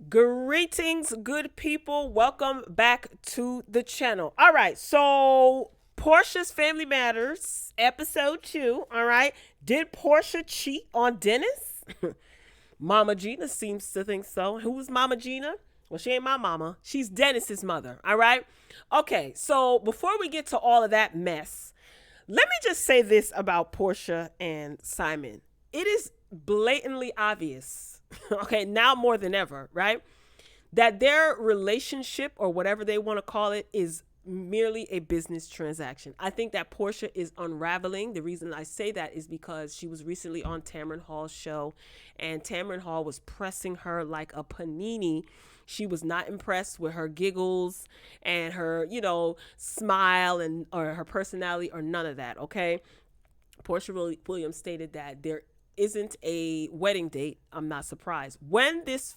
Greetings, good people. Welcome back to the channel. All right, so Portia's Family Matters, episode 2. All right, did Portia cheat on Dennis? Mama Gina seems to think so. Who was Mama Gina? Well, she ain't my mama. She's Dennis's mother. All right. Okay, so before we get to all of that mess, let me just say this about Portia and Simon. It is blatantly obvious, okay, now more than ever, right, that their relationship or whatever they want to call it is merely a business transaction. I think that Portia is unraveling. The reason I say that is because she was recently on Tamron Hall's show, and Tamron Hall was pressing her like a panini. She was not impressed with her giggles and her, smile and or her personality or none of that. Okay. Portia Williams stated that there isn't a wedding date. I'm not surprised. When this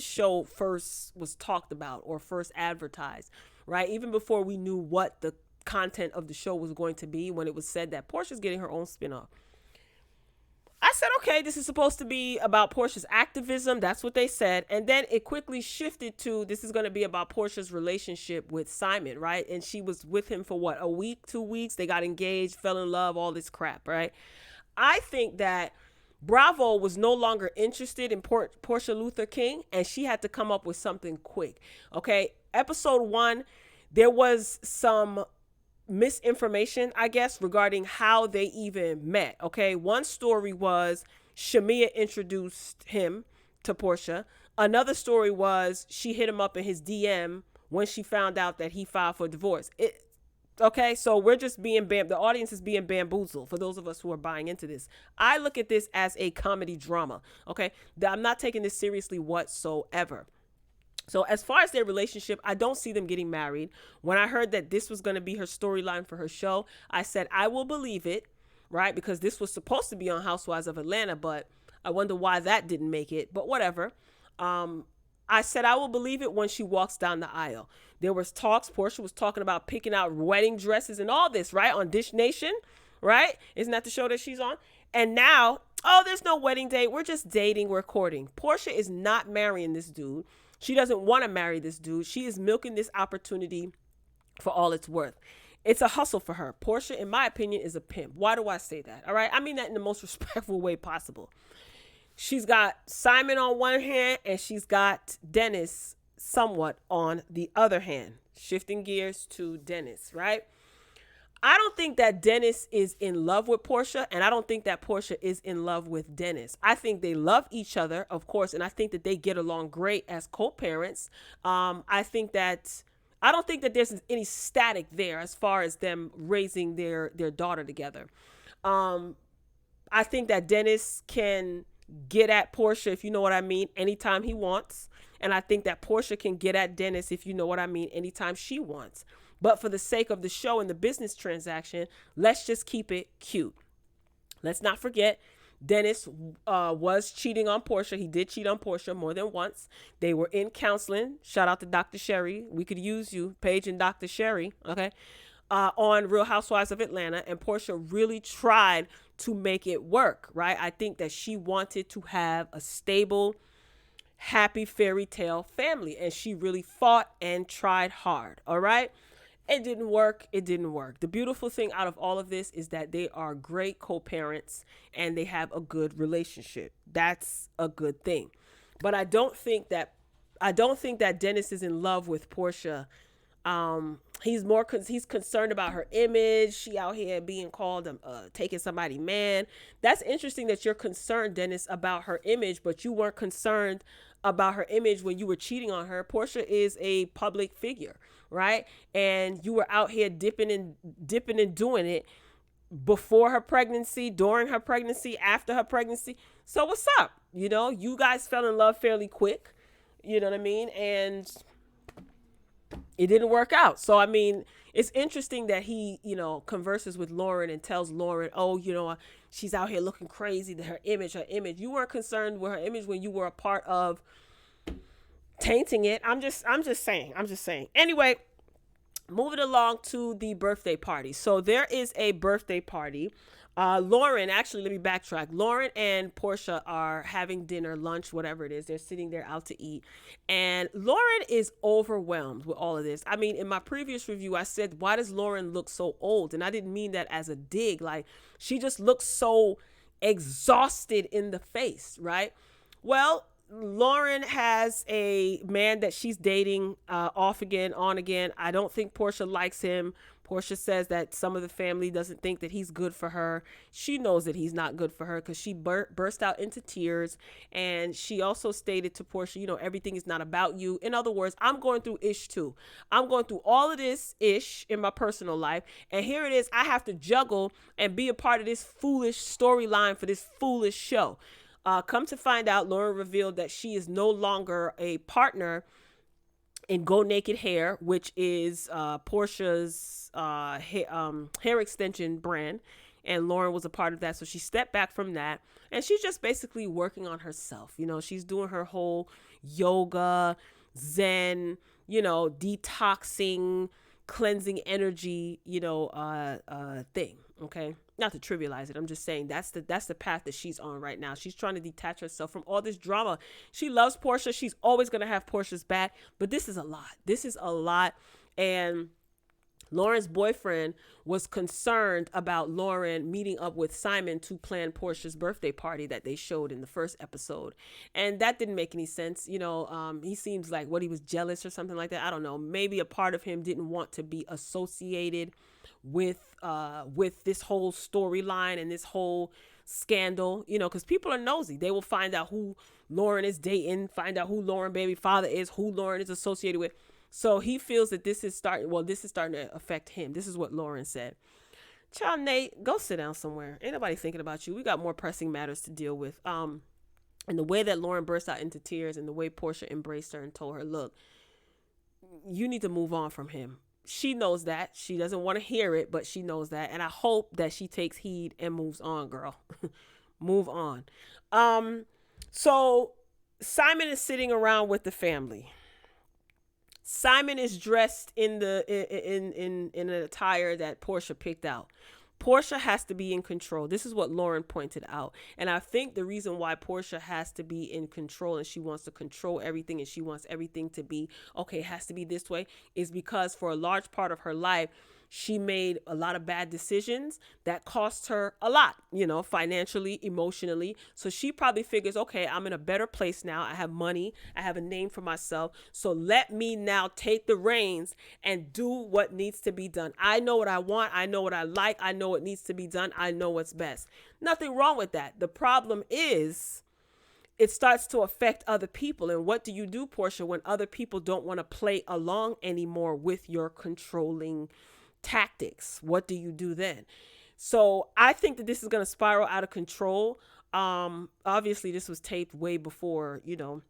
show first was talked about or first advertised, right? Even before we knew what the content of the show was going to be, when it was said that Portia's getting her own spin-off, I said, okay, this is supposed to be about Portia's activism. That's what they said. And then it quickly shifted to this is going to be about Portia's relationship with Simon, right? And she was with him for what, a week, 2 weeks? They got engaged, fell in love, all this crap, right? I think that Bravo was no longer interested in Portia Luther King, and she had to come up with something quick. Okay, episode 1, there was some misinformation, I guess, regarding how they even met. Okay, one story was Shamia introduced him to Portia. Another story was she hit him up in his DM when she found out that he filed for divorce. Okay, so we're just the audience is being bamboozled for those of us who are buying into this. I look at this as a comedy drama. Okay, I'm not taking this seriously whatsoever. So as far as their relationship, I don't see them getting married. When I heard that this was going to be her storyline for her show, I said, I will believe it, right? Because this was supposed to be on Housewives of Atlanta, but I wonder why that didn't make it, but whatever. I said, I will believe it when she walks down the aisle. There was talks. Portia was talking about picking out wedding dresses and all this, right? On Dish Nation, right? Isn't that the show that she's on? And now, there's no wedding date. We're just dating, we're courting. Portia is not marrying this dude. She doesn't want to marry this dude. She is milking this opportunity for all it's worth. It's a hustle for her. Portia, in my opinion, is a pimp. Why do I say that? All right. I mean that in the most respectful way possible. She's got Simon on one hand and she's got Dennis somewhat on the other hand. Shifting gears to Dennis, right? I don't think that Dennis is in love with Portia, and I don't think that Portia is in love with Dennis. I think they love each other, of course, and I think that they get along great as co-parents. I don't think that there's any static there as far as them raising their daughter together. I think that Dennis can get at Portia, if you know what I mean, anytime he wants. And I think that Portia can get at Dennis, if you know what I mean, anytime she wants. But for the sake of the show and the business transaction, let's just keep it cute. Let's not forget, Dennis was cheating on Portia. He did cheat on Portia more than once. They were in counseling. Shout out to Dr. Sherry. We could use you, Paige and Dr. Sherry, okay, on Real Housewives of Atlanta. And Portia really tried to make it work, right? I think that she wanted to have a stable, happy fairy tale family. And she really fought and tried hard, all right? It didn't work. It didn't work. The beautiful thing out of all of this is that they are great co-parents and they have a good relationship. That's a good thing. But I don't think that Dennis is in love with Portia. He's concerned about her image. She out here being called taking somebody man. That's interesting that you're concerned, Dennis, about her image, but you weren't concerned about her image when you were cheating on her. Portia is a public figure, right? And you were out here dipping and doing it before her pregnancy, during her pregnancy, after her pregnancy. So what's up? You guys fell in love fairly quick. You know what I mean? And it didn't work out. So, I mean, it's interesting that he, converses with Lauren and tells Lauren, she's out here looking crazy, her image. You weren't concerned with her image when you were a part of tainting it. I'm just saying. Anyway, moving along to the birthday party. So there is a birthday party Lauren, actually, let me backtrack. Lauren and Portia are having dinner, lunch, whatever it is. They're sitting there out to eat. And Lauren is overwhelmed with all of this. I mean, in my previous review, I said, why does Lauren look so old? And I didn't mean that as a dig. Like, she just looks so exhausted in the face, right? Well, Lauren has a man that she's dating off again, on again. I don't think Portia likes him. Portia says that some of the family doesn't think that he's good for her. She knows that he's not good for her because she burst out into tears. And she also stated to Portia, you know, everything is not about you. In other words, I'm going through ish too. I'm going through all of this ish in my personal life. And here it is. I have to juggle and be a part of this foolish storyline for this foolish show. Come to find out, Lauren revealed that she is no longer a partner in Go Naked Hair, which is Portia's hair extension brand. And Lauren was a part of that. So she stepped back from that. And she's just basically working on herself. You know, she's doing her whole yoga, Zen, you know, detoxing, cleansing energy, you know, thing. Okay. Not to trivialize it. I'm just saying that's the path that she's on right now. She's trying to detach herself from all this drama. She loves Portia. She's always going to have Portia's back, but this is a lot. This is a lot. And Lauren's boyfriend was concerned about Lauren meeting up with Simon to plan Portia's birthday party that they showed in the first episode. And that didn't make any sense. You know, he seems like he was jealous or something like that. I don't know. Maybe a part of him didn't want to be associated with this whole storyline and this whole scandal, you know, because people are nosy. They will find out who Lauren is dating, find out who Lauren baby father is, who Lauren is associated with. So he feels that this is starting to affect him. This is what Lauren said. Child Nate, go sit down somewhere. Ain't nobody thinking about you. We got more pressing matters to deal with. And the way that Lauren burst out into tears and the way Portia embraced her and told her, look, you need to move on from him. She knows that. She doesn't want to hear it, but she knows that. And I hope that she takes heed and moves on, girl. Move on. So Simon is sitting around with the family. Simon is dressed in an attire that Portia picked out. Portia has to be in control. This is what Lauren pointed out. And I think the reason why Portia has to be in control and she wants to control everything and she wants everything to be, okay, it has to be this way, is because for a large part of her life, she made a lot of bad decisions that cost her a lot, you know, financially, emotionally. So she probably figures, okay, I'm in a better place now. I have money. I have a name for myself. So let me now take the reins and do what needs to be done. I know what I want. I know what I like. I know what needs to be done. I know what's best. Nothing wrong with that. The problem is it starts to affect other people. And what do you do, Portia, when other people don't want to play along anymore with your controlling tactics? What do you do then? So I think that this is going to spiral out of control. Obviously this was taped way before, you know,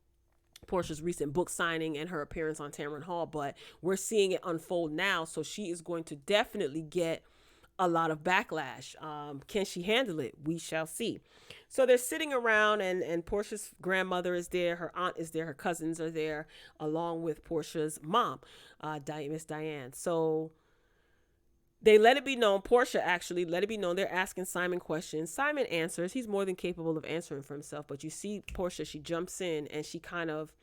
Portia's recent book signing and her appearance on Tamron Hall, but we're seeing it unfold now. So she is going to definitely get a lot of backlash. Can she handle it? We shall see. So they're sitting around and Portia's grandmother is there. Her aunt is there. Her cousins are there along with Portia's mom, Miss Diane. So they let it be known, Portia actually let it be known, they're asking Simon questions. Simon answers. He's more than capable of answering for himself. But you see Portia, she jumps in and she kind of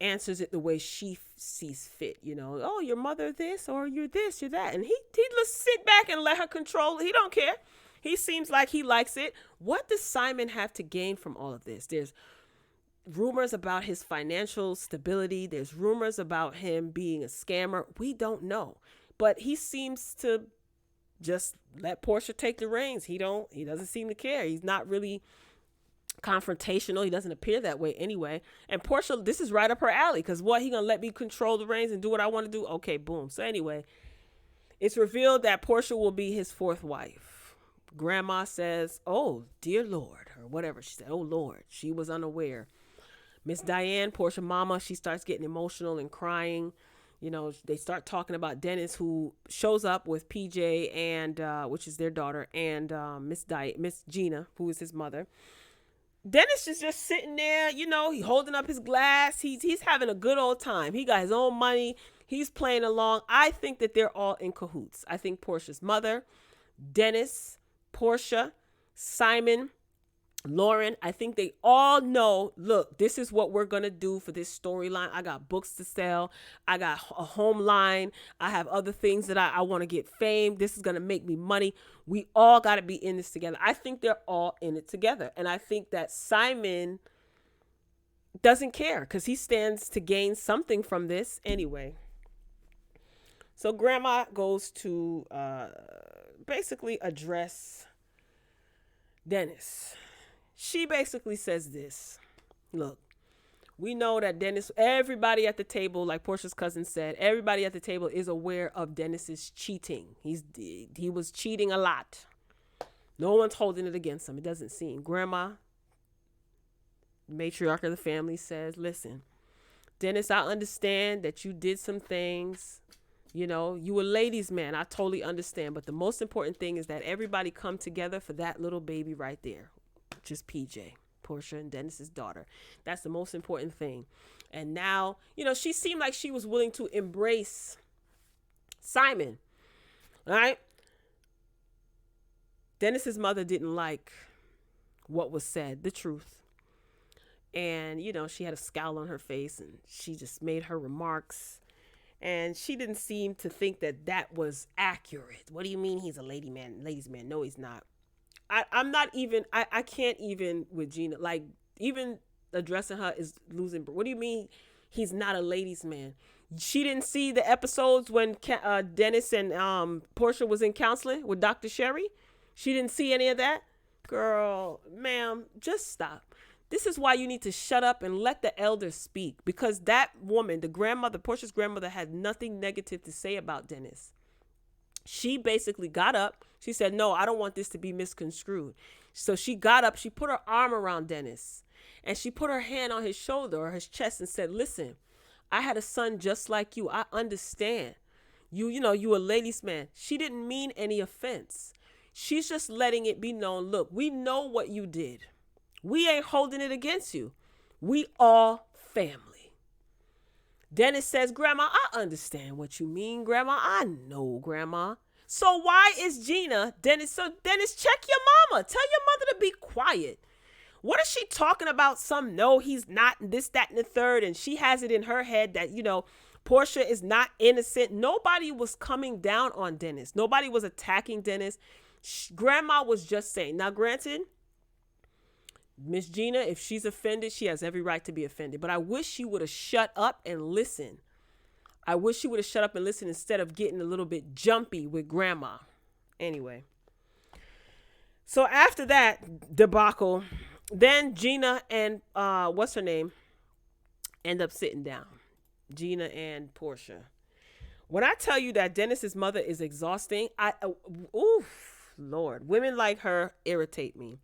answers it the way she sees fit. You know, oh, your mother this, or you're this, you're that. And he just sit back and let her control. He don't care. He seems like he likes it. What does Simon have to gain from all of this? There's rumors about his financial stability. There's rumors about him being a scammer. We don't know. But he seems to just let Portia take the reins. He doesn't seem to care. He's not really confrontational. He doesn't appear that way anyway. And Portia, this is right up her alley, because what, he gonna let me control the reins and do what I want to do? Okay, boom. So anyway, it's revealed that Portia will be his fourth wife. Grandma says, oh, dear Lord, or whatever she said. Oh, Lord. She was unaware. Miss Diane, Portia mama, she starts getting emotional and crying. You know, they start talking about Dennis, who shows up with PJ and which is their daughter, and Miss Gina, who is his mother. Dennis is just sitting there, you know, he holding up his glass. He's having a good old time. He got his own money. He's playing along. I think that they're all in cahoots. I think Portia's mother, Dennis, Porsha, Simon, Lauren, I think they all know, look, this is what we're going to do for this storyline. I got books to sell. I got a home line. I have other things that I want to get fame. This is going to make me money. We all got to be in this together. I think they're all in it together. And I think that Simon doesn't care because he stands to gain something from this anyway. So grandma goes to basically address Dennis. She basically says this. Look, we know that Dennis, everybody at the table, like Porsha's cousin said, everybody at the table is aware of Dennis's cheating. He was cheating a lot. No one's holding it against him. It doesn't seem. Grandma, matriarch of the family, says, listen, Dennis, I understand that you did some things. You know, you a ladies' man. I totally understand. But the most important thing is that everybody come together for that little baby right there, which is PJ, Porsha and Dennis's daughter. That's the most important thing. And now, you know, she seemed like she was willing to embrace Simon. All right. Dennis's mother didn't like what was said, the truth. And, you know, she had a scowl on her face and she just made her remarks. And she didn't seem to think that that was accurate. What do you mean he's a ladies' man? No, he's not. I'm not even, I can't even with Gina, like even addressing her is losing. What do you mean he's not a ladies' man? She didn't see the episodes when Dennis and Porsha was in counseling with Dr. Sherry. She didn't see any of that. Girl, ma'am, just stop. This is why you need to shut up and let the elders speak, because that woman, the grandmother, Porsha's grandmother, had nothing negative to say about Dennis. She basically got up. She said, no, I don't want this to be misconstrued. So she got up. She put her arm around Dennis and she put her hand on his shoulder or his chest and said, listen, I had a son just like you. I understand. You know, you a ladies' man. She didn't mean any offense. She's just letting it be known. Look, we know what you did. We ain't holding it against you. We all family. Dennis says, Grandma, I understand what you mean, Grandma. I know, Grandma. So why is Gina, Dennis, check your mama. Tell your mother to be quiet. What is she talking about? No, he's not, and this, that, and the third. And she has it in her head that, you know, Porsha is not innocent. Nobody was coming down on Dennis. Nobody was attacking Dennis. Grandma was just saying. Now, granted, Miss Gina, if she's offended, she has every right to be offended. But I wish she would have shut up and listened. I wish she would have shut up and listened instead of getting a little bit jumpy with Grandma. Anyway. So after that debacle, then Gina and what's her name end up sitting down. Gina and Porsha. When I tell you that Dennis's mother is exhausting, oof, Lord, women like her irritate me.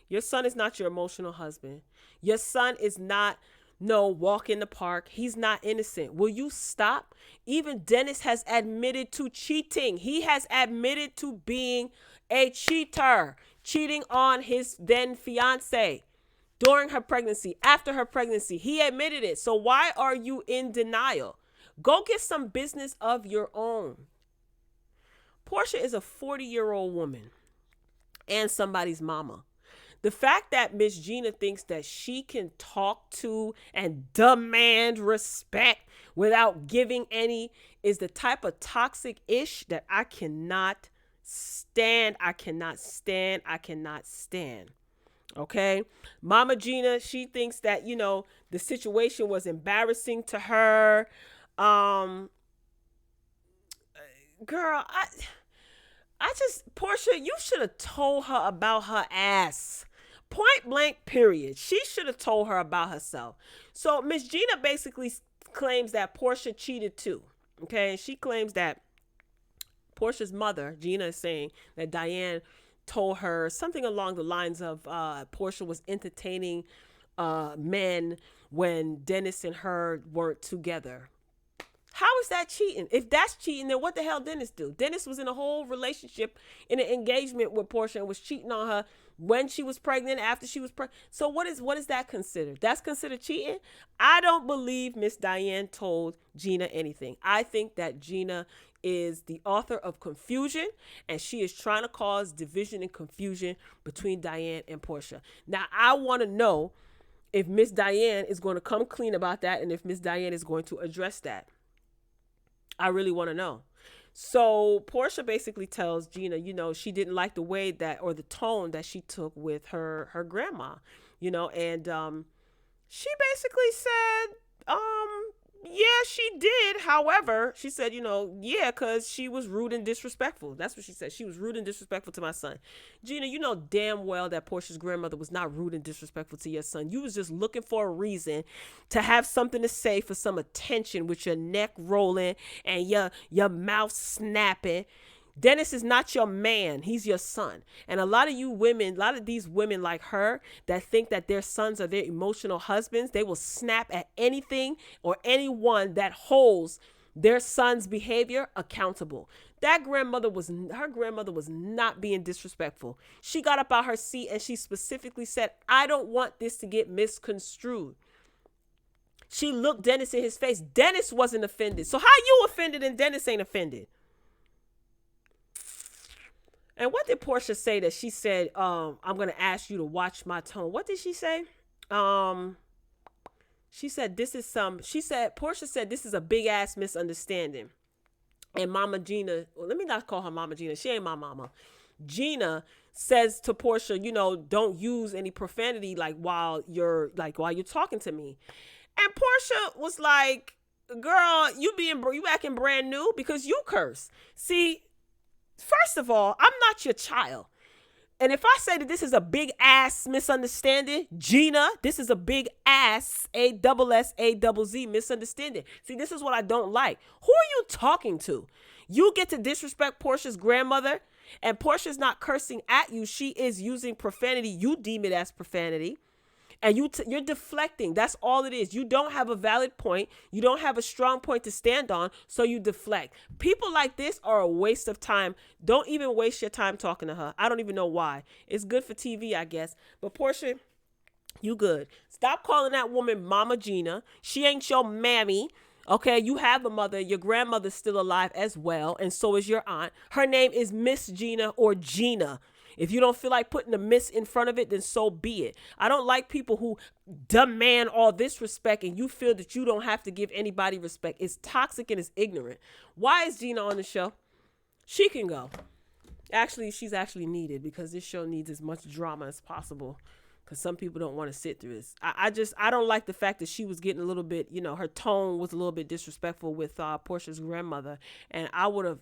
Your son is not your emotional husband. Your son is not, walk in the park. He's not innocent. Will you stop? Even Dennis has admitted to cheating. He has admitted to being a cheater, cheating on his then fiance during her pregnancy, after her pregnancy. He admitted it. So why are you in denial? Go get some business of your own. Porsha is a 40-year-old woman and somebody's mama. The fact that Miss Gina thinks that she can talk to and demand respect without giving any is the type of toxic ish that I cannot stand. I cannot stand. Okay. Mama Gina, she thinks that, the situation was embarrassing to her. Girl, Porsha, you should have told her about her ass. Point blank, period. She should have told her about herself. So Miss Gina basically claims that Porsha cheated too. Okay. She claims that Porsha's mother, Gina, is saying that Diane told her something along the lines of Porsha was entertaining men when Dennis and her weren't together. How is that cheating? If that's cheating, then what the hell Dennis do? Dennis was in a whole relationship, in an engagement with Porsha, and was cheating on her when she was pregnant, after she was pregnant. So what is that considered? That's considered cheating? I don't believe Miss Diane told Gina anything. I think that Gina is the author of confusion, and she is trying to cause division and confusion between Diane and Porsha. Now, I want to know if Miss Diane is going to come clean about that, and if Miss Diane is going to address that. I really want to know. So Porsha basically tells Gina, she didn't like the way that, or the tone that she took with her grandma, and she basically said, yeah, she did. However, she said, yeah, because she was rude and disrespectful. That's what she said. She was rude and disrespectful to my son. Gina, you know damn well that Porsha's grandmother was not rude and disrespectful to your son. You was just looking for a reason to have something to say for some attention with your neck rolling and your mouth snapping. Dennis is not your man. He's your son. And a lot of these women like her that think that their sons are their emotional husbands, they will snap at anything or anyone that holds their son's behavior accountable. Her grandmother was not being disrespectful. She got up out her seat and she specifically said, I don't want this to get misconstrued. She looked Dennis in his face. Dennis wasn't offended. So how you offended and Dennis ain't offended? And what did Porsha say that she said, I'm going to ask you to watch my tone? What did she say? She said, Porsha said, this is a big ass misunderstanding. And Mama Gina, well, let me not call her Mama Gina. She ain't my mama. Gina says to Porsha, don't use any profanity while you're talking to me. And Porsha was like, girl, you acting brand new because you curse. See, first of all, I'm not your child. And if I say that this is a big ass misunderstanding, Gina, this is a big ass, ASSAZZ misunderstanding. See, this is what I don't like. Who are you talking to? You get to disrespect Porsha's grandmother, and Porsha's not cursing at you. She is using profanity. You deem it as profanity. And you're deflecting. That's all it is. You don't have a valid point. You don't have a strong point to stand on, so you deflect. People like this are a waste of time. Don't even waste your time talking to her. I don't even know why. It's good for TV, I guess. But Porsha, you good. Stop calling that woman Mama Gina. She ain't your mammy. Okay, you have a mother. Your grandmother's still alive as well, and so is your aunt. Her name is Miss Gina or Gina. If you don't feel like putting a miss in front of it, then so be it. I don't like people who demand all this respect and you feel that you don't have to give anybody respect. It's toxic and it's ignorant. Why is Gina on the show? She can go. Actually, she's actually needed because this show needs as much drama as possible. Because some people don't want to sit through this. I don't like the fact that she was getting a little bit, her tone was a little bit disrespectful with Porsha's grandmother. And I would have,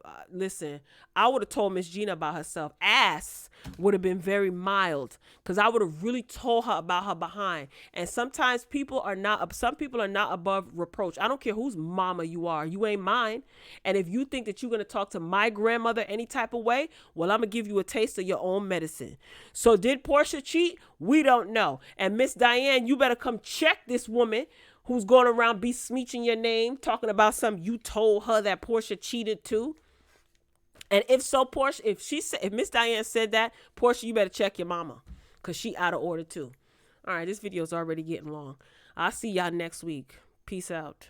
I would have told Miss Gina about herself. Ass would have been very mild. Because I would have really told her about her behind. And sometimes some people are not above reproach. I don't care whose mama you are. You ain't mine. And if you think that you're going to talk to my grandmother any type of way, well, I'm going to give you a taste of your own medicine. So did Porsha cheat? We don't know. And Miss Diane, you better come check this woman who's going around besmirching your name, talking about something you told her that Porsha cheated too. And if so, Porsha, if Miss Diane said that, Porsha, you better check your mama because she out of order too. All right, this video is already getting long. I'll see y'all next week. Peace out.